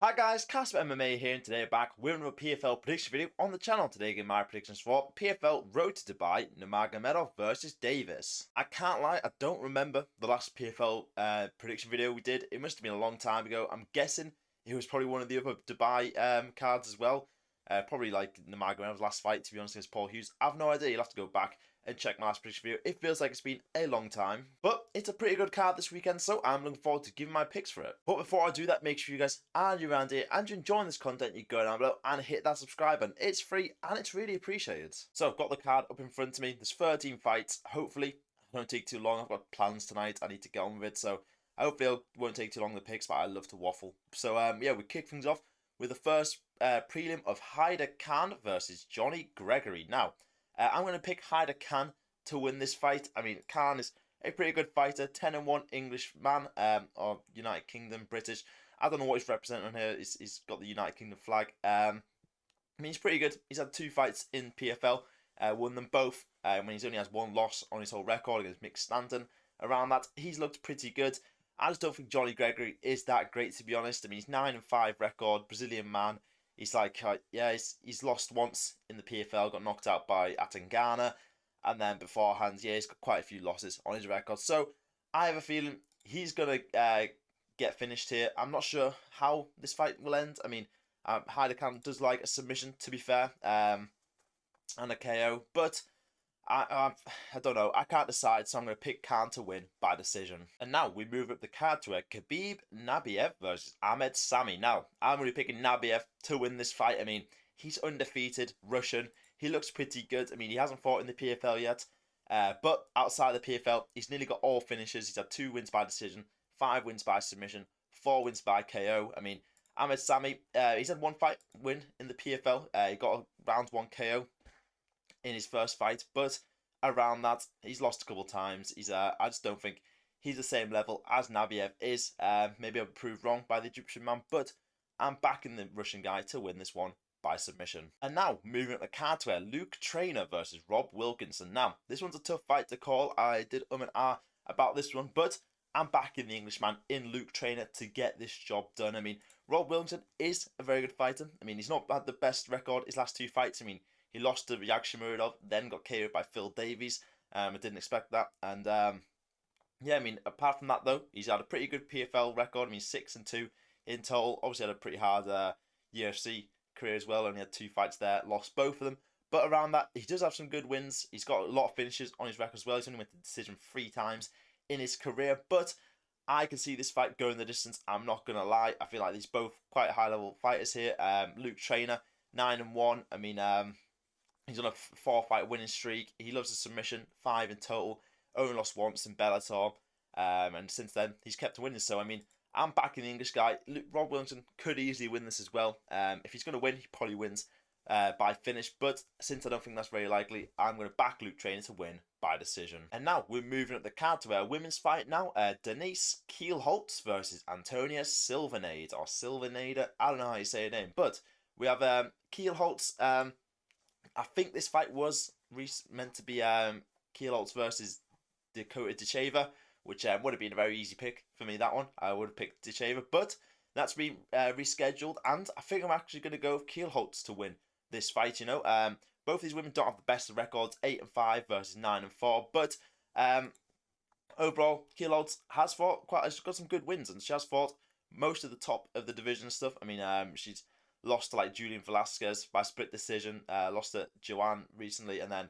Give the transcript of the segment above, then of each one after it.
Hi guys, Kasumov MMA here, and today back with another PFL prediction video on the channel. Today giving my predictions for PFL Road to Dubai, Nurmagomedov versus Davis. I can't lie, I don't remember the last PFL prediction video we did. It must have been a long time ago. I'm guessing it was probably one of the other Dubai cards as well. Probably like Nurmagomedov's last fight, to be honest, against Paul Hughes. I have no idea. You'll have to go back and check my last prediction video. It feels like it's been a long time, but it's a pretty good card this weekend, so I'm looking forward to giving my picks for it. But before I do that, make sure you guys are new around here and you're enjoying this content, you go down below and hit that subscribe button. It's free and it's really appreciated. So I've got the card up in front of me. There's 13 fights. Hopefully, it won't take too long. I've got plans tonight. I need to get on with it, so hopefully it won't take too long the picks, but I love to waffle. So yeah, we kick things off with the first prelim of Haider Khan versus Johnny Gregory. Now, I'm going to pick Haider Khan to win this fight. I mean, Khan is a pretty good fighter, 10-1 English man, or United Kingdom, British. I don't know what he's representing on here. He's got the United Kingdom flag. I mean, he's pretty good. He's had 2 fights in PFL, won them both. When he's only has 1 loss on his whole record against Mick Stanton. Around that, he's looked pretty good. I just don't think Johnny Gregory is that great, to be honest. I mean, he's 9-5 record, Brazilian man. He's like, yeah, he's lost once in the PFL, got knocked out by Atangana. And then beforehand, yeah, he's got quite a few losses on his record. So I have a feeling he's going to get finished here. I'm not sure how this fight will end. I mean, Haider Khan does like a submission, to be fair, and a KO. But I don't know. I can't decide, so I'm going to pick Khan to win by decision. And now we move up the card to a Khabib Nabiev versus Ahmed Sami. Now, I'm going to be picking Nabiev to win this fight. I mean, he's undefeated, Russian. He looks pretty good. I mean, he hasn't fought in the PFL yet. But outside the PFL, he's nearly got all finishes. He's had 2 wins by decision, 5 wins by submission, 4 wins by KO. I mean, Ahmed Sami, he's had 1 fight win in the PFL. He got a round 1 KO in his first fight, but around that, he's lost a couple of times. I just don't think he's the same level as Nabiev is. Maybe I'll be proved wrong by the Egyptian man, but I'm backing the Russian guy to win this one by submission. And now, moving up the card to Luke Trainer versus Rob Wilkinson. Now, this one's a tough fight to call. I did and ah about this one, but I'm backing the Englishman in Luke Trainer to get this job done. I mean, Rob Wilkinson is a very good fighter. I mean, he's not had the best record his last 2 fights. I mean, he lost to Musaev, then got KO'd by Phil Davies. I didn't expect that. And yeah, I mean, apart from that though, he's had a pretty good PFL record. I mean, 6-2 in total. Obviously had a pretty hard UFC career as well. Only had 2 fights there, lost both of them. But around that, he does have some good wins. He's got a lot of finishes on his record as well. He's only went to decision 3 times in his career. But I can see this fight going the distance. I'm not going to lie. I feel like these both quite high-level fighters here. Luke Trainer, 9-1. I mean, he's on a 4-fight winning streak. He loves a submission, 5 in total. Only lost once in Bellator. And since then, he's kept winning. So, I mean, I'm backing the English guy. Rob Wilkinson could easily win this as well. If he's going to win, he probably wins by finish. But since I don't think that's very likely, I'm going to back Luke Trainer to win by decision. And now we're moving up the card to a women's fight now. Denise Kielholtz versus Antonia Silvaneide. Or Silvaneide. I don't know how you say her name. But we have Kielholtz. I think this fight was meant to be Kielholtz versus Dakota Decheva, which would have been a very easy pick for me, that one. I would have picked Decheva, but that's been rescheduled, and I think I'm actually going to go with Kielholtz to win this fight, you know. Both these women don't have the best of records, 8-5 versus 9-4, but overall, Kielholtz has got some good wins, and she has fought most of the top of the division and stuff. I mean, she's lost to like Julian Velasquez by split decision, lost to Joanne recently, and then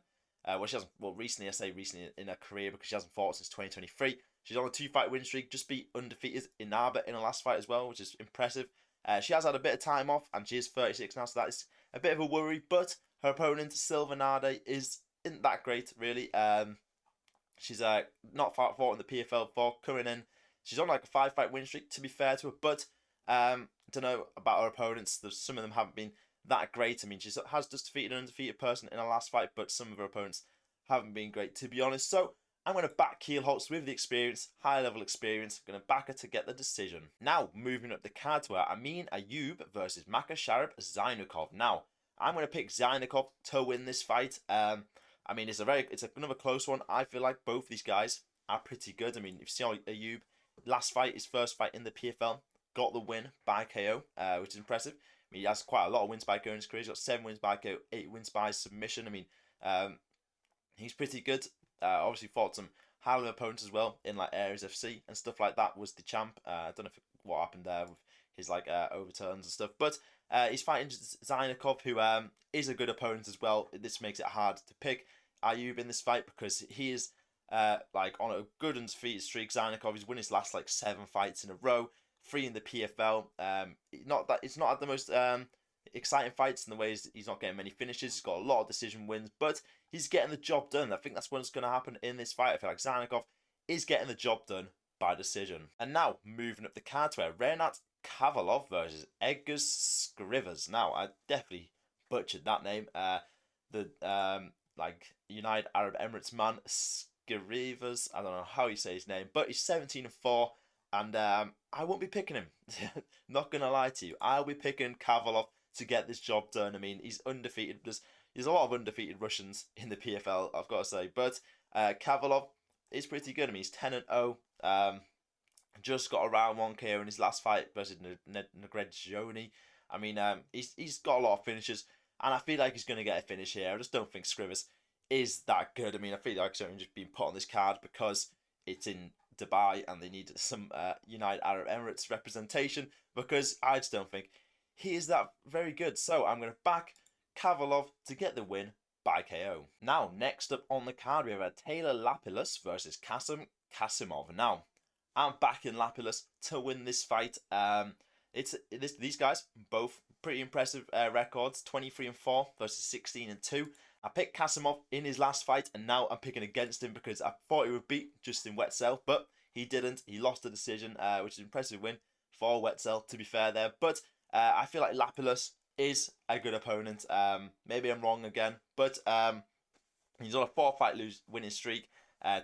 recently, I say recently in her career because she hasn't fought since 2023. She's on a 2-fight win streak, just beat undefeated Inabe in her last fight as well, which is impressive. She has had a bit of time off, and she is 36 now, so that is a bit of a worry, but her opponent, Silvaneide, isn't that great, really. She's not fought in the PFL before, coming in. She's on like a 5-fight win streak, to be fair to her, but I don't know about her opponents. Some of them haven't been that great. I mean, she has just defeated an undefeated person in her last fight, but some of her opponents haven't been great, to be honest. So I'm going to back Kielholtz with the experience, high-level experience. I'm going to back her to get the decision. Now, moving up the card to Amin Ayoub versus Makhachev Zaynukov. Now, I'm going to pick Zaynukov to win this fight. I mean, it's another close one. I feel like both these guys are pretty good. I mean, if you see Ayoub, last fight, his first fight in the PFL, got the win by KO, which is impressive. I mean, he has quite a lot of wins by KO in his career. He's got 7 wins by KO, 8 wins by submission. I mean, he's pretty good. Obviously fought some high-level opponents as well in like Ares FC and stuff like that. Was the champ. I don't know what happened there with his like overturns and stuff, but he's fighting Zaynukov, who is a good opponent as well. This makes it hard to pick Ayoub in this fight because he is like on a good undefeated streak. Zaynukov, he's won his last like 7 fights in a row, 3 in the PFL. It's not at the most exciting fights in the ways he's not getting many finishes. He's got a lot of decision wins, but he's getting the job done. I think that's what's going to happen in this fight. I feel like Zaynukov is getting the job done by decision. And now moving up the card to Renat Khavalov versus Edgar Skrīvers. Now I definitely butchered that name. The like United Arab Emirates man Skrīvers. I don't know how you say his name, but he's 17-4, and I won't be picking him. Not gonna lie to you, I'll be picking Khavalov to get this job done. I mean, he's undefeated. There's a lot of undefeated Russians in the PFL, I've got to say, but Khavalov is pretty good. I mean, he's 10-0. Just got a round 1 KO in his last fight versus Gregory. I mean, he's got a lot of finishes, and I feel like he's going to get a finish here. I just don't think Skrīvers is that good. I mean, I feel like he's only just been put on this card because it's in Dubai and they need some United Arab Emirates representation, because I just don't think he is that very good. So I'm going to back Khavalov to get the win by KO. Now, next up on the card, we have Taylor Lapilus versus Kasumov. Now, I'm backing Lapilus to win this fight. These guys both pretty impressive records, 23-4 versus 16-2. I picked Kasumov in his last fight, and now I'm picking against him because I thought he would beat Justin Wetzel, but he didn't. He lost the decision, which is an impressive win for Wetzel, to be fair there. But I feel like Lapilus is a good opponent. Maybe I'm wrong again, but he's on a 4-fight winning streak.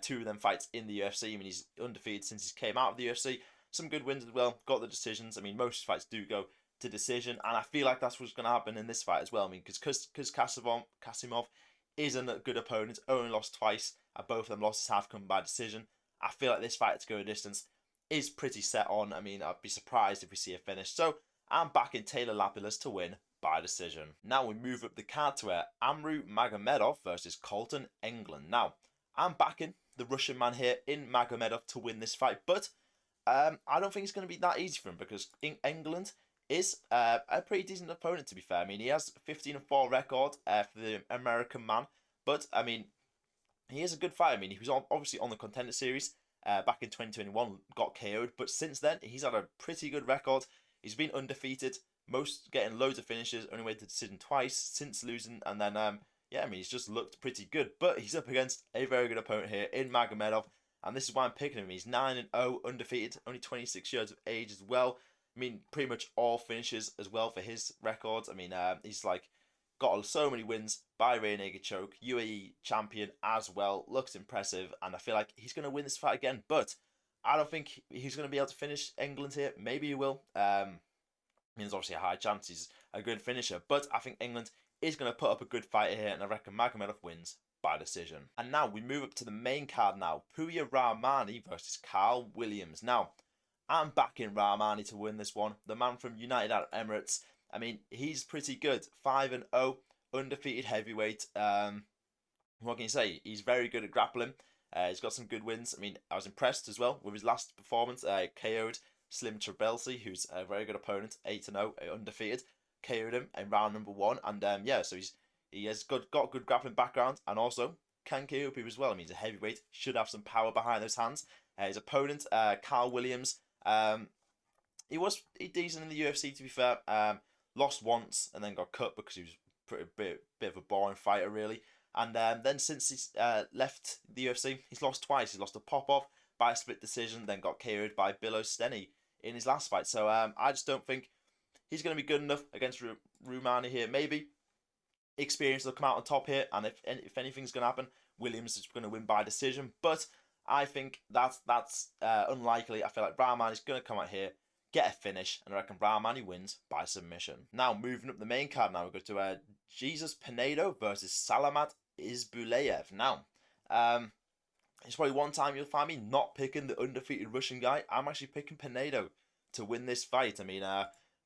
2 of them fights in the UFC. I mean, he's undefeated since he came out of the UFC. Some good wins as well. Got the decisions. I mean, most fights do go to decision, and I feel like that's what's going to happen in this fight as well. I mean, because Kasumov isn't a good opponent, only lost twice, and both of them losses have come by decision. I feel like this fight to go a distance is pretty set on. I mean, I'd be surprised if we see a finish. So I'm backing Taylor Lapilus to win by decision. Now we move up the card to Magomedov versus Colton Englund. Now, I'm backing the Russian man here in Magomedov to win this fight, but I don't think it's going to be that easy for him because Englund is a pretty decent opponent, to be fair. I mean, he has a 15-4 record for the American man, but I mean, he is a good fighter. I mean, he was obviously on the Contender Series back in 2021, got KO'd, but since then, he's had a pretty good record. He's been undefeated, getting loads of finishes, only went to decision twice since losing, and then yeah, I mean, he's just looked pretty good, but he's up against a very good opponent here in Magomedov, and this is why I'm picking him. He's 9-0, undefeated, only 26 years of age as well. I mean, pretty much all finishes as well for his records. I mean, he's like got so many wins by rear naked choke, UAE champion as well. Looks impressive, and I feel like he's going to win this fight again, but I don't think he's going to be able to finish Englund here. Maybe he will. I mean, there's obviously a high chance he's a good finisher, but I think Englund is going to put up a good fight here, and I reckon Magomedov wins by decision. And now we move up to the main card now. Rahmani versus Carl Williams. Now, I'm backing Rahmani to win this one. The man from United Arab Emirates. I mean, he's pretty good. 5-0, undefeated heavyweight. What can you say? He's very good at grappling. He's got some good wins. I mean, I was impressed as well with his last performance. KO'd Slim Trebelsi, who's a very good opponent, 8-0, undefeated. KO'd him in round number 1, and yeah, so he has got good grappling background, and also can KO people as well. I mean, he's a heavyweight, should have some power behind those hands. His opponent, Carl Williams, he was decent in the UFC, to be fair. Lost once and then got cut because he was a bit of a boring fighter, really. And then since he's left the UFC, he's lost twice. He's lost to Popov by a split decision, then got KO'd by Bill Osteni in his last fight. So I just don't think he's going to be good enough against Rahmani here. Maybe experience will come out on top here, and if anything's going to happen, Williams is going to win by decision. But I think that's unlikely. I feel like Rahmani's going to come out here, get a finish, and I reckon Rahmani wins by submission. Now, moving up the main card now, we go to Jesus Pinedo versus Salamat Isbulaev. Now, it's probably one time you'll find me not picking the undefeated Russian guy. I'm actually picking Pinedo to win this fight. I mean,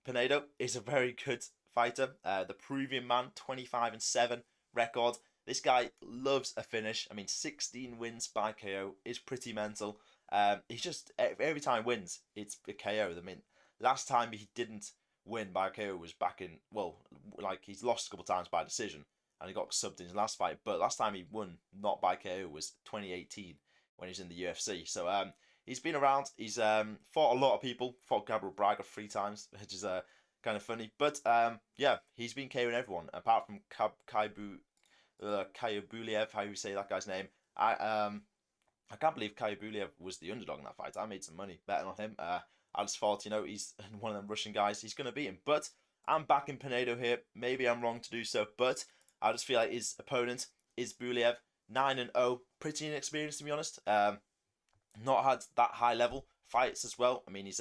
Pinedo is a very good fighter. The Peruvian man, 25-7 record. This guy loves a finish. I mean, 16 wins by KO is pretty mental. He's just, every time he wins, it's a KO. I mean, last time he didn't win by KO was back in, well, like he's lost a couple times by decision and he got subbed in his last fight. But last time he won not by KO was 2018 when he was in the UFC. So he's been around. He's fought a lot of people. Fought Gabriel Braga 3 times, which is kind of funny. But yeah, he's been KOing everyone apart from Khavalov, how you say that guy's name. I can't believe Khavalov was the underdog in that fight. I made some money betting on him. I just thought, you know, he's one of them Russian guys. He's going to beat him. But I'm backing Pinedo here. Maybe I'm wrong to do so, but I just feel like his opponent, Isbulaev, 9-0. Pretty inexperienced, to be honest. Not had that high level fights as well. I mean, he's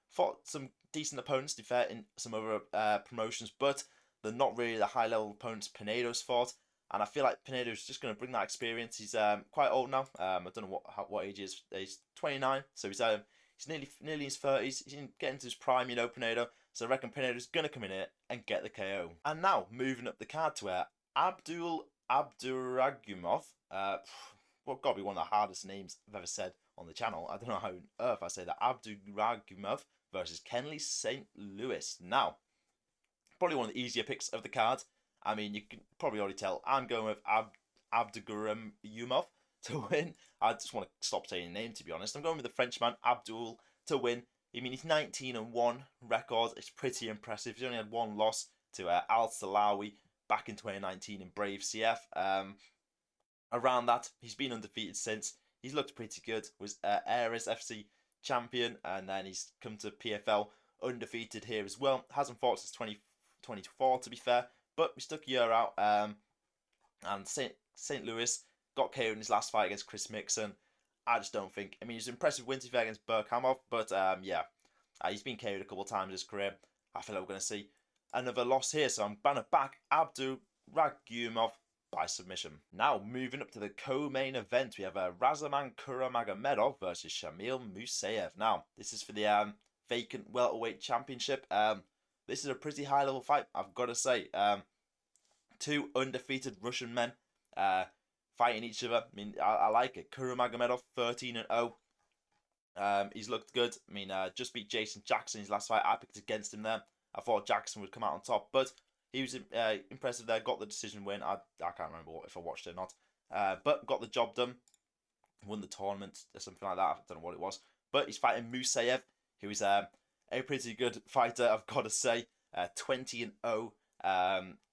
fought some decent opponents, to be fair, in some other promotions, but they're not really the high level opponents Pinedo's fought. And I feel like Pinedo's just going to bring that experience. He's quite old now. I don't know what age he is. He's 29, so he's nearly in his 30s. He's getting to his prime, you know, Pinedo. So I reckon Pinedo's going to come in here and get the KO. And now, moving up the card to Abdouraguimov. Well, got to be one of the hardest names I've ever said on the channel. I don't know how on earth I say that. Abdouraguimov versus Kenley St. Louis. Now, probably one of the easier picks of the card. I mean, you can probably already tell I'm going with Abdouraguimov to win. I just want to stop saying the name, to be honest. I'm going with the Frenchman, Abdul, to win. I mean, he's 19-1 record. It's pretty impressive. He's only had one loss to Al Salawi back in 2019 in Brave CF. Around that, he's been undefeated since. He's looked pretty good. Was Ares FC champion, and then he's come to PFL undefeated here as well. Hasn't fought since 2024, to be fair, but we stuck a year out. And St. Louis got KO'd in his last fight against Chris Mixon. I just don't think. I mean, he's an impressive win against Burkhamov, but yeah, he's been KO'd a couple of times in his career. I feel like we're going to see another loss here, so I'm going to back Abdouraguimov by submission. Now, moving up to the co-main event, we have Rahmani Kuramagomedov versus Shamil Musaev. Now, this is for the vacant welterweight championship. This is a pretty high-level fight, I've got to say. 2 undefeated Russian men fighting each other. I mean, I like it. Kuramagomedov, 13-0. He's looked good. I mean, just beat Jason Jackson in his last fight. I picked against him there. I thought Jackson would come out on top, but he was impressive there. Got the decision win. I can't remember if I watched it or not. But got the job done. Won the tournament or something like that. I don't know what it was. But he's fighting Musaev, who is a pretty good fighter, I've got to say. 20-0.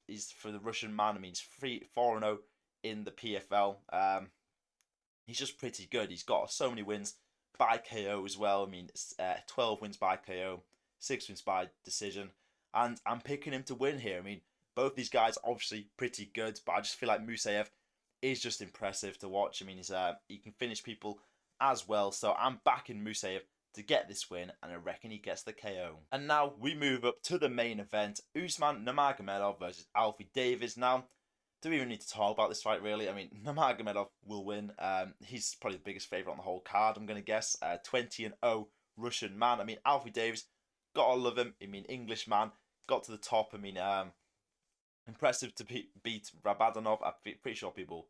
He's for the Russian man. I mean, he's 4-0 in the PFL. He's just pretty good. He's got so many wins by KO as well. I mean, 12 wins by KO, 6 wins by decision. And I'm picking him to win here. I mean, both these guys are obviously pretty good, but I just feel like Musaev is just impressive to watch. I mean, he can finish people as well. So I'm backing Musaev to get this win, and I reckon he gets the KO. And now we move up to the main event. Usman Nurmagomedov versus Alfie Davis. Now, do we even need to talk about this fight, really? I mean, Nurmagomedov will win. He's probably the biggest favourite on the whole card, I'm going to guess. 20-0 Russian man. I mean, Alfie Davis, gotta love him. I mean, English man, got to the top. I mean, impressive to beat Rabadanov. I'm pretty sure people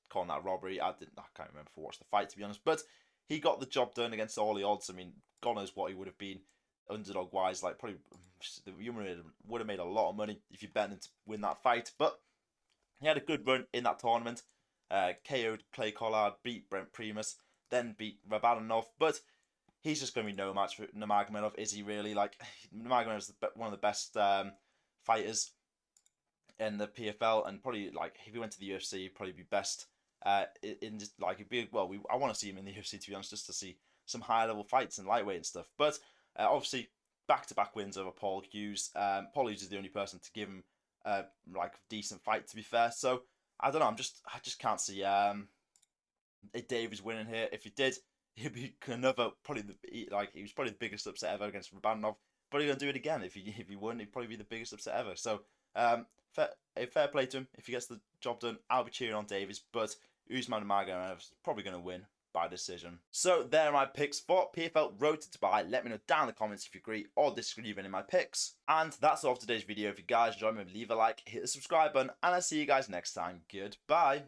calling that robbery. I can't remember if I watched the fight, to be honest. But he got the job done against all the odds. I mean, God knows what he would have been underdog-wise. Like, probably, you would have made a lot of money if you bet him to win that fight. But he had a good run in that tournament. KO'd Clay Collard, beat Brent Primus, then beat Rabadanov. But he's just going to be no match for Nurmagomedov, is he really? Like, Nurmagomedov's one of the best fighters in the PFL, and probably, like, if he went to the UFC, he'd probably be best in just, like, it'd be, well, I want to see him in the UFC, to be honest, just to see some high-level fights and lightweight and stuff. But, obviously, back-to-back wins over Paul Hughes. Paul Hughes is the only person to give him, like, a decent fight, to be fair. So, I don't know, I just can't see Davies winning here. If he did, he'd be another, probably, he was probably the biggest upset ever against Rabanov. But he's going to do it again. If he won, he'd probably be the biggest upset ever. So, fair play to him. If he gets the job done, I'll be cheering on Davies. But Usman Nurmagomedov is probably going to win by decision. So there are my picks for PFL Road to Dubai. Let me know down in the comments if you agree or disagree with any of my picks. And that's all for today's video. If you guys enjoyed, maybe leave a like, hit the subscribe button, and I'll see you guys next time. Goodbye.